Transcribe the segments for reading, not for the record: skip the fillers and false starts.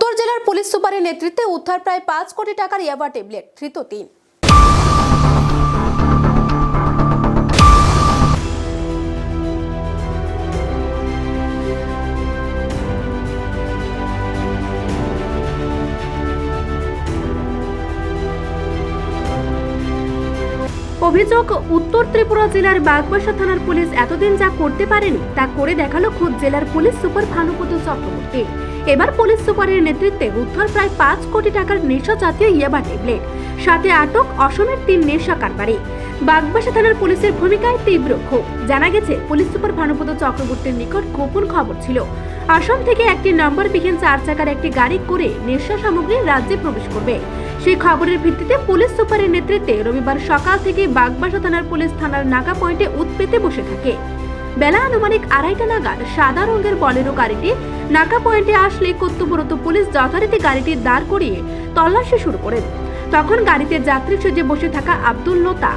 উত্তর জেলার পুলিশ সুপারের নেতৃত্বে উদ্ধার প্রায় 5 কোটি টাকার ইয়াবা ট্যাবলেট, ধৃত 3। অভিযোগ, উত্তর ত্রিপুরা জেলার বাগবাসা থানার পুলিশ এতদিন যা করতে পারেনি তা করে দেখালো খোদ জেলার পুলিশ সুপার ভানুপদ চক্রবর্তী। এবার পুলিশ সুপারের নেতৃত্বে উদ্ধার প্রায় 5 কোটি টাকার নেশা জাতীয় ইয়াবা ট্যাবলেট, সাথে আটক অসমের 3 নেশা কারবারি। বাগবাসা থানার পুলিশের ভূমিকায় তীব্র ক্ষোভ। জানা গেছে, পুলিশ সুপার ভানুপদ চক্রবর্তীর নিকট গোপন খবর ছিল আসাম থেকে একটি নম্বরবিহীন 4 চাকার একটি গাড়ি করে নেশা সামগ্রী রাজ্যে প্রবেশ করবে। সেই খবরের ভিত্তিতে পুলিশ সুপারের নেতৃত্বে রবিবার সকাল থেকে বাগবাসা থানার পুলিশ থানার নাকা পয়েন্টে উত পেতে বসে থাকে। বেলা আনুমানিক 2:30টা নাগাদ সাদা রঙের বলেরো গাড়িটি নাকা পয়েন্টে আসলে কর্তব্যরত পুলিশ যথারীতি গাড়িটি দাঁড় করিয়ে তল্লাশি শুরু করেন। তখন গাড়িতে যাত্রী সেজে বসে থাকা আব্দুল লতা,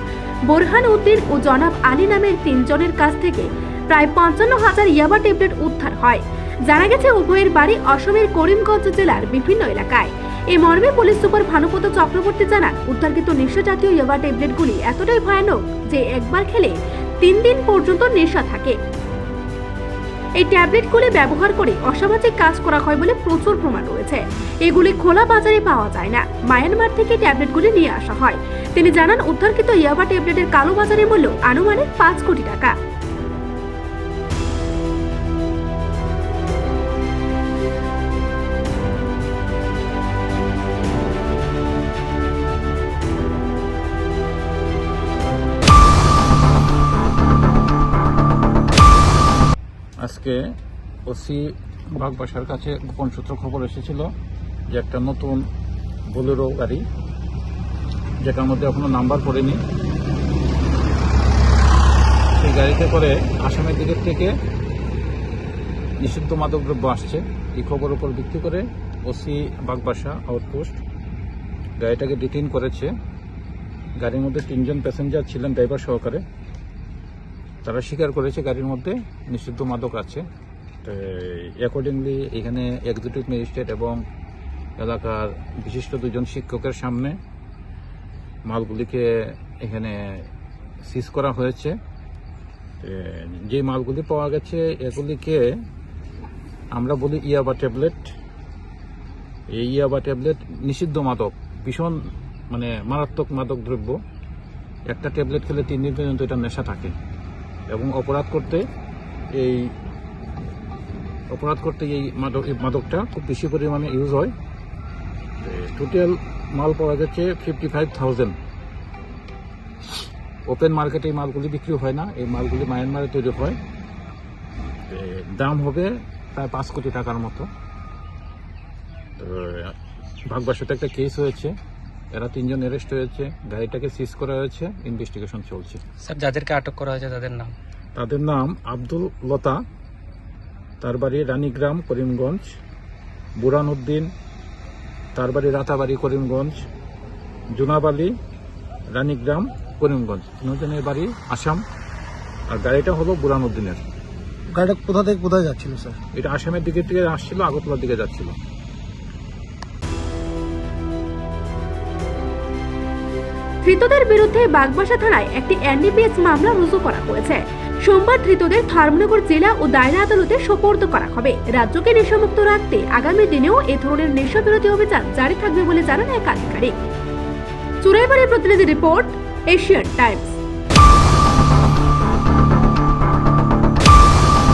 বোরহান উদ্দিন ও জনাব আলী নামের 3 জনের কাছ থেকে প্রায় 55,000 ইয়াবা ট্যাবলেট উদ্ধার হয়। জানা গেছে, উভয়ের বাড়ি অসমের করিমগঞ্জ জেলার বিভিন্ন এলাকায়। এই মর্মে পুলিশ সুপার ভানুপদ চক্রবর্তী জানান, উদ্ধারকৃত নেশা জাতীয় ইয়াবা ট্যাবলেটগুলি এতটাই ভয়ানক যে একবার খেলে 3 দিন পর্যন্ত নেশা থাকে। এই ট্যাবলেটগুলি ব্যবহার করে অসামাজিক কাজ করা হয় বলে প্রচুর প্রমাণ রয়েছে। এগুলি খোলা বাজারে পাওয়া যায় না, মায়ানমার থেকে ট্যাবলেটগুলি নিয়ে আসা হয়। তিনি জানান, উদ্ধারকৃত ইয়াবা ট্যাবলেটের কালো বাজারে মূল্য আনুমানিক 5 কোটি টাকা। আজকে ওসি বাগবাসার কাছে গোপন সূত্র খবর এসেছিল যে একটা নতুন বোলেরো গাড়ি, যেটার মধ্যে এখনো নাম্বার পড়েনি, সেই গাড়িতে করে আসামের দিকের থেকে নিষিদ্ধ মাদকদ্রব্য আসছে। এই খবর উপর ভিত্তি করে ওসি বাগবাসা আউটপোস্ট গাড়িটাকে ডিটেইন করেছে। গাড়ির মধ্যে 3 জন প্যাসেঞ্জার ছিলেন, ড্রাইভার সহকারে। তারা স্বীকার করেছে গাড়ির মধ্যে নিষিদ্ধ মাদক আছে। অ্যাকর্ডিংলি এখানে এক্সিকিউটিভ ম্যাজিস্ট্রেট এবং এলাকার বিশিষ্ট 2 জন শিক্ষকের সামনে মালগুলিকে এখানে সিজ করা হয়েছে। যে মালগুলি পাওয়া গেছে এগুলিকে আমরা বলি ইয়াবা ট্যাবলেট। এই ইয়াবা ট্যাবলেট নিষিদ্ধ মাদক, ভীষণ মারাত্মক মাদক দ্রব্য। একটা ট্যাবলেট খেলে 3 দিন পর্যন্ত এটা নেশা থাকে এবং অপরাধ করতে এই মাদকটা খুব বেশি পরিমাণে ইউজ হয়। টোটাল মাল পাওয়া গেছে 55,000। ওপেন মার্কেটে এই মালগুলি বিক্রি হয় না, এই মালগুলি মায়ানমারে তৈরি হয়। দাম হবে প্রায় 5 কোটি টাকার মতো। বাগবাসাতে একটা কেস হয়েছে, এরা 3 জন অ্যারেস্ট হয়েছে, গাড়িটাকে সিজ করা হয়েছে, ইনভেস্টিগেশন চলছে। স্যার, যাদেরকে আটক করা হয়েছে তাদের নাম আব্দুল লতা, তার বাড়ি রানীগ্রাম করিমগঞ্জ; বুরহান উদ্দিন, তার বাড়ি রাতাবাড়ি করিমগঞ্জ; জুনাব আলী, রানীগ্রাম করিমগঞ্জ। 3 জনের বাড়ি আসাম। আর গাড়িটা হলো বুরহান উদ্দিনের। গাড়িটা কোথা থেকে কোথায় যাচ্ছিল স্যার? এটা আসামের দিকে আসছিল, আগরতলার দিকে যাচ্ছিল। ধৃতদের বিরুদ্ধে বাগবাসা থানায় একটি এনডিপিএস মামলা রুজু করা হয়েছে। সোমবার ধৃতদের ধর্মনগর জেলা ও দায়রা আদালতে সোপর্দ করা হবে। রাজ্যকে নেশামুক্ত রাখতে আগামী দিনেও এ ধরনের নেশা বিরোধী অভিযান জারি থাকবে বলে জানান এক আধিকারিক। চুরাইবাড়ির প্রতিনিধি রিপোর্ট, এশিয়ান টাইমস।